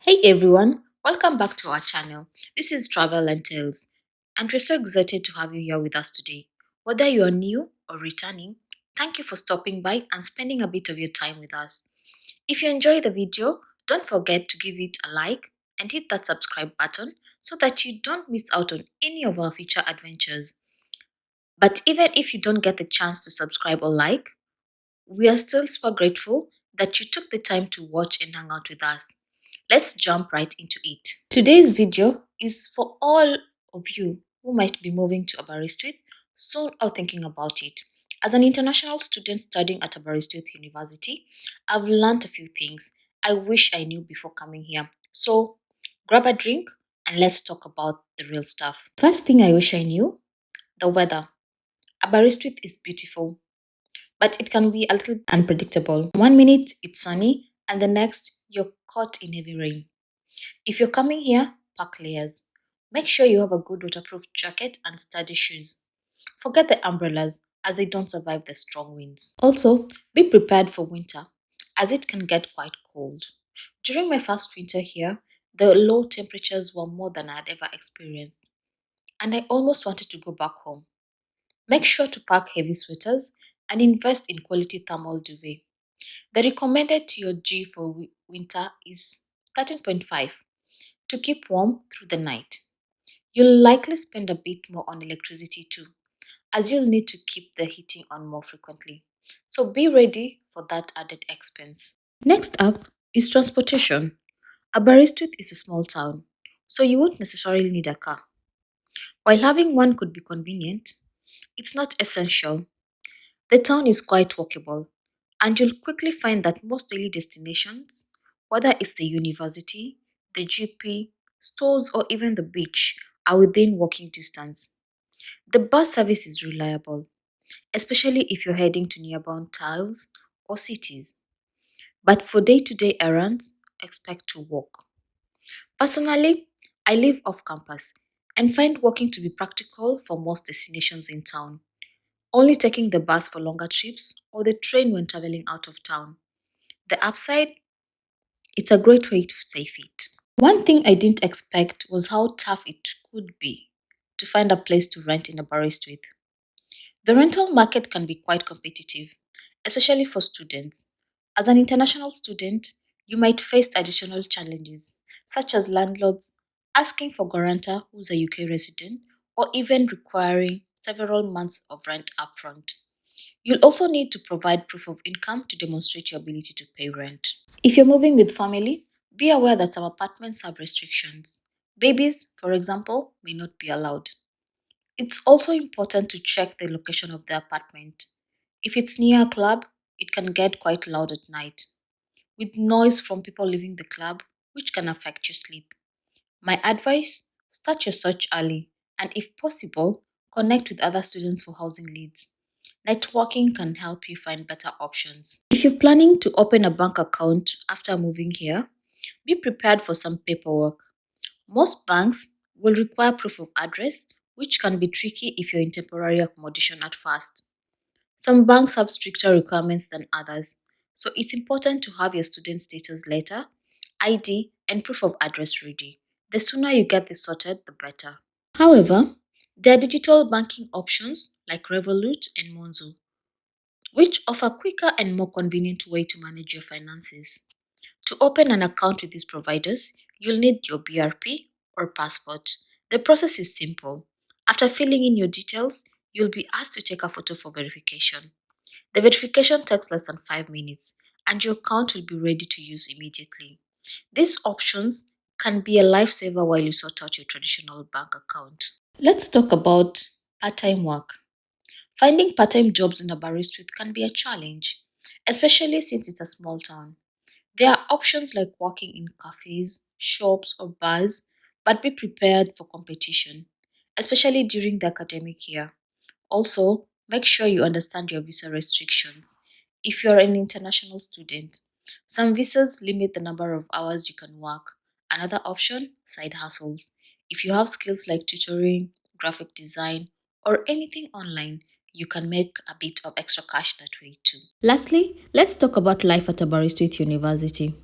Hey everyone, welcome back to our channel. This is Travel and Tales, and we're so excited to have you here with us today. Whether you are new or returning, thank you for stopping by and spending a bit of your time with us. If you enjoy the video, don't forget to give it a like and hit that subscribe button so that you don't miss out on any of our future adventures. But even if you don't get the chance to subscribe or like, we are still super grateful that you took the time to watch and hang out with us. Let's jump right into it. Today's video is for all of you who might be moving to Aberystwyth soon or thinking about it. As an international student studying at Aberystwyth University, I've learned a few things I wish I knew before coming here. So grab a drink and let's talk about the real stuff. First thing I wish I knew, the weather. Aberystwyth is beautiful, but it can be a little unpredictable. One minute it's sunny, and the next you're caught in heavy rain. If you're coming here, pack layers. Make sure you have a good waterproof jacket and sturdy shoes. Forget the umbrellas as they don't survive the strong winds. Also, be prepared for winter as it can get quite cold. During my first winter here, the low temperatures were more than I had ever experienced, and I almost wanted to go back home. Make sure to pack heavy sweaters and invest in quality thermal duvet. The recommended TOG for winter is 13.5 to keep warm through the night. You'll likely spend a bit more on electricity too, as you'll need to keep the heating on more frequently. So be ready for that added expense. Next up is transportation. Aberystwyth is a small town, so you won't necessarily need a car. While having one could be convenient, it's not essential. The town is quite walkable, and you'll quickly find that most daily destinations, whether it's the university, the GP, stores, or even the beach, are within walking distance. The bus service is reliable, especially if you're heading to nearby towns or cities. But for day to day errands, expect to walk. Personally, I live off campus and find walking to be practical for most destinations in town, only taking the bus for longer trips or the train when traveling out of town. The upside, it's a great way to stay fit. One thing I didn't expect was how tough it could be to find a place to rent in Aberystwyth. The rental market can be quite competitive, especially for students. As an international student, you might face additional challenges, such as landlords asking for guarantor who's a UK resident or even requiring several months of rent upfront. You'll also need to provide proof of income to demonstrate your ability to pay rent. If you're moving with family, be aware that some apartments have restrictions. Babies, for example, may not be allowed. It's also important to check the location of the apartment. If it's near a club, it can get quite loud at night, with noise from people leaving the club, which can affect your sleep. My advice, start your search early and, if possible, connect with other students for housing leads. Networking can help you find better options. If you're planning to open a bank account after moving here, be prepared for some paperwork. Most banks will require proof of address, which can be tricky if you're in temporary accommodation at first. Some banks have stricter requirements than others, so it's important to have your student status letter, ID, and proof of address ready. The sooner you get this sorted, the better. However, there are digital banking options like Revolut and Monzo, which offer quicker and more convenient way to manage your finances. To open an account with these providers, you'll need your BRP or passport. The process is simple. After filling in your details, you'll be asked to take a photo for verification. The verification takes less than 5 minutes and your account will be ready to use immediately. These options can be a lifesaver while you sort out your traditional bank account. Let's talk about part-time work. Finding part-time jobs in Aberystwyth can be a challenge, especially since it's a small town. There are options like working in cafes, shops, or bars, but be prepared for competition, especially during the academic year. Also, make sure you understand your visa restrictions. If you're an international student, some visas limit the number of hours you can work. Another option, side hustles. If you have skills like tutoring, graphic design, or anything online, you can make a bit of extra cash that way too. Lastly, let's talk about life at Aberystwyth University.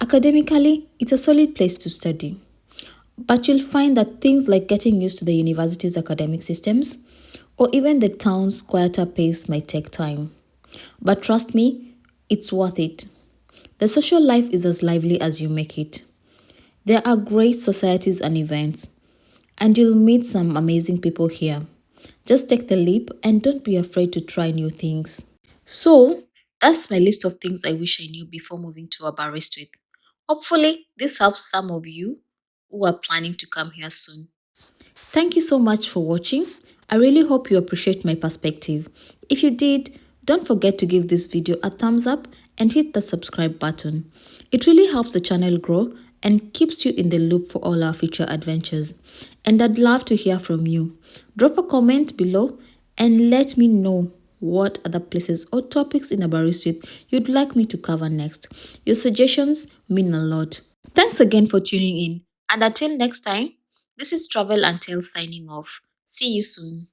Academically, it's a solid place to study, but you'll find that things like getting used to the university's academic systems or even the town's quieter pace might take time. But trust me, it's worth it. The social life is as lively as you make it. There are great societies and events, and you'll meet some amazing people here. Just take the leap and don't be afraid to try new things. So, that's my list of things I wish I knew before moving to Aberystwyth. Hopefully, this helps some of you who are planning to come here soon. Thank you so much for watching. I really hope you appreciate my perspective. If you did, don't forget to give this video a thumbs up and hit the subscribe button. It really helps the channel grow and keeps you in the loop for all our future adventures. And I'd love to hear from you. Drop a comment below and let me know what other places or topics in Aberystwyth you'd like me to cover next. Your suggestions mean a lot. Thanks again for tuning in. And until next time, this is Travel and Tales signing off. See you soon.